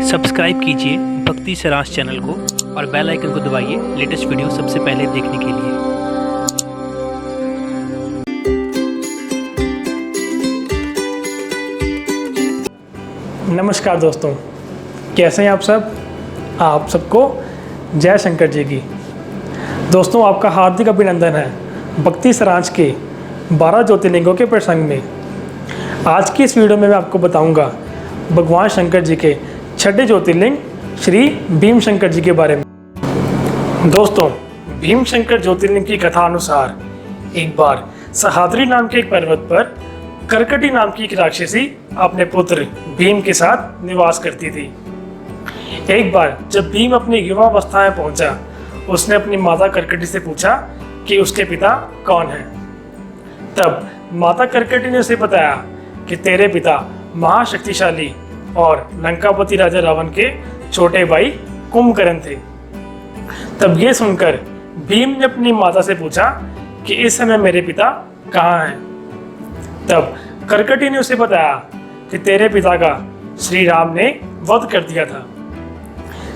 Subscribe कीजिए भक्ति Saransh channel को और बेल आइकन को दबाइए लेटेस्ट वीडियो सबसे पहले देखने के लिए। नमस्कार दोस्तों, कैसे हैं आप सब? आप सबको जय शंकर जी की। दोस्तों, आपका हार्दिक अभिनंदन है भक्ति सरांश के 12 ज्योतिर्लिंगों के प्रसंग में। आज की इस वीडियो में मैं आपको बताऊंगा भगवान शंकर जी के छठे ज्योतिर्लिंग श्री भीम शंकर जी के बारे में। दोस्तों, भीम शंकर ज्योतिर्लिंग की कथा अनुसार एक बार सहाद्री नाम के एक पर्वत पर करकटी नाम की एक राक्षसी अपने पुत्र भीम के साथ निवास करती थी। एक बार जब भीम अपनी युवावस्था में पहुंचा, उसने अपनी माता करकटी से पूछा कि उसके पिता कौन हैं। तब माता करकटी ने उसे बताया कि तेरे पिता महाशक्तिशाली और लंकापति राजा रावण के छोटे भाई कुंभकर्ण थे। तब ये सुनकर भीम ने अपनी माता से पूछा कि इस समय मेरे पिता कहाँ हैं। तब करकटी ने उसे बताया कि तेरे पिता का श्री राम ने वध कर दिया था।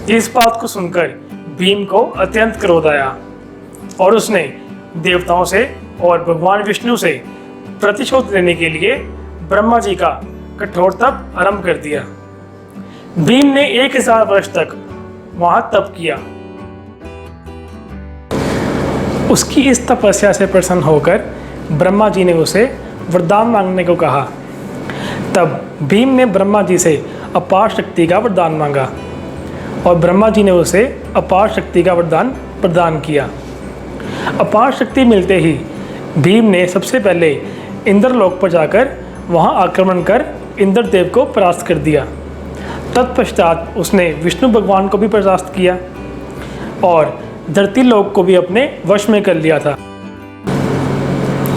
इस बात को सुनकर भीम को अत्यंत क्रोध आया और उसने देवताओं से और भगवान विष्णु से प्रतिशोध लेने के लिए ब्रह्मा जी का कठोर तप आरंभ कर दिया। भीम ने 1000 वर्ष तक वहां तप किया। उसकी इस तपस्या से प्रसन्न होकर ब्रह्मा जी ने उसे वरदान मांगने को कहा। तब भीम ने ब्रह्मा जी से अपार शक्ति का वरदान मांगा और ब्रह्मा जी ने उसे अपार शक्ति का वरदान प्रदान किया। अपार शक्ति मिलते ही भीम ने सबसे पहले इंद्रलोक पर जाकर वहां आक्रमण कर इंद्रदेव को परास्त कर दिया। तत्पश्चात उसने विष्णु भगवान को भी परास्त किया और धरती लोक को भी अपने वश में कर लिया था।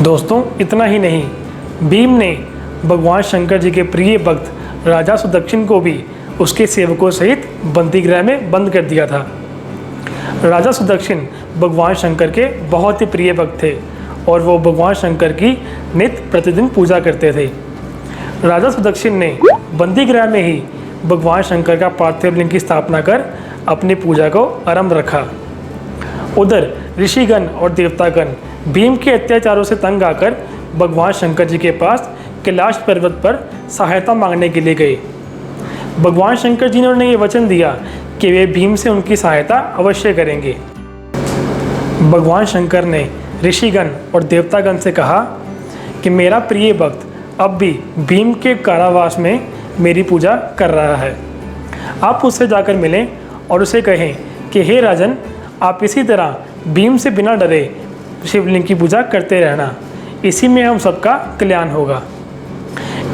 दोस्तों, इतना ही नहीं, भीम ने भगवान शंकर जी के प्रिय भक्त राजा सुदक्षिण को भी उसके सेवकों सहित बंदी गृह में बंद कर दिया था। राजा सुदक्षिण भगवान शंकर के बहुत ही प्रिय भक्त थे और वो भगवान शंकर की नित्य प्रतिदिन पूजा करते थे। राजा सुदक्षिण ने बंदी गृह में ही भगवान शंकर का पार्थिव लिंग की स्थापना कर अपनी पूजा को आरंभ रखा। उधर ऋषिगण और देवतागण भीम के अत्याचारों से तंग आकर भगवान शंकर जी के पास कैलाश पर्वत पर सहायता मांगने के लिए गए। भगवान शंकर जी ने उन्हें ये वचन दिया कि वे भीम से उनकी सहायता अवश्य करेंगे। भगवान शंकर ने ऋषिगण और देवतागण से कहा कि मेरा प्रिय भक्त अब भी भीम के कारावास में मेरी पूजा कर रहा है। आप उससे जाकर मिलें और उसे कहें कि हे राजन, आप इसी तरह भीम से बिना डरे शिवलिंग की पूजा करते रहना, इसी में हम सबका कल्याण होगा।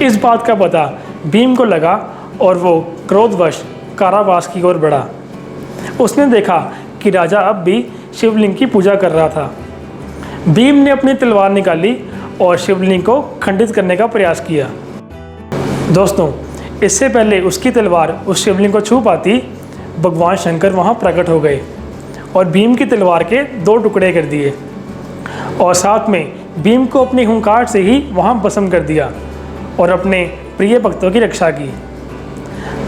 इस बात का पता भीम को लगा और वो क्रोधवश कारावास की ओर बढ़ा। उसने देखा कि राजा अब भी शिवलिंग की पूजा कर रहा था। भीम ने अपनी तलवार निकाली और शिवलिंग को खंडित करने का प्रयास किया। दोस्तों, इससे पहले उसकी तलवार उस शिवलिंग को छू पाती, भगवान शंकर वहां प्रकट हो गए और भीम की तलवार के 2 टुकड़े कर दिए और साथ में भीम को अपनी हुंकार से ही वहां भस्म कर दिया और अपने प्रिय भक्तों की रक्षा की।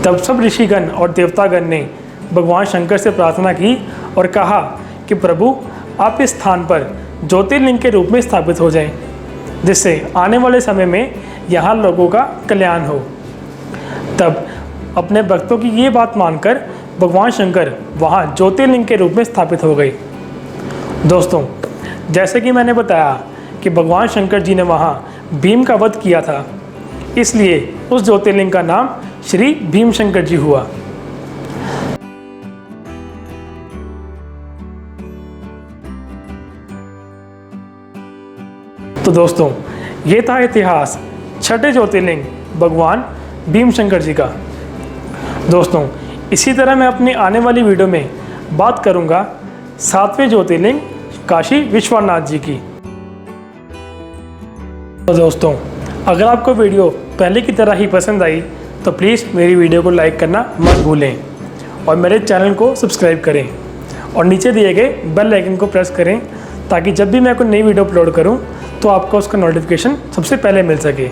तब सब ऋषिगण और देवतागण ने भगवान शंकर से प्रार्थना की और कहा कि प्रभु, आप इस स्थान पर ज्योतिर्लिंग के रूप में स्थापित हो जाएं, जिससे आने वाले समय में यहाँ लोगों का कल्याण हो। तब अपने भक्तों की ये बात मानकर भगवान शंकर वहाँ ज्योतिर्लिंग के रूप में स्थापित हो गए। दोस्तों, जैसे कि मैंने बताया कि भगवान शंकर जी ने वहाँ भीम का वध किया था, इसलिए उस ज्योतिर्लिंग का नाम श्री भीम शंकर जी हुआ। तो दोस्तों, ये था इतिहास छठे ज्योतिर्लिंग भगवान भीम शंकर जी का। दोस्तों, इसी तरह मैं अपनी आने वाली वीडियो में बात करूंगा 7वें ज्योतिर्लिंग काशी विश्वनाथ जी की। तो दोस्तों, अगर आपको वीडियो पहले की तरह ही पसंद आई तो प्लीज़ मेरी वीडियो को लाइक करना मत भूलें और मेरे चैनल को सब्सक्राइब करें और नीचे दिए गए बेल आइकन को प्रेस करें ताकि जब भी मैं कोई नई वीडियो अपलोड करूं तो आपको उसका नोटिफिकेशन सबसे पहले मिल सके।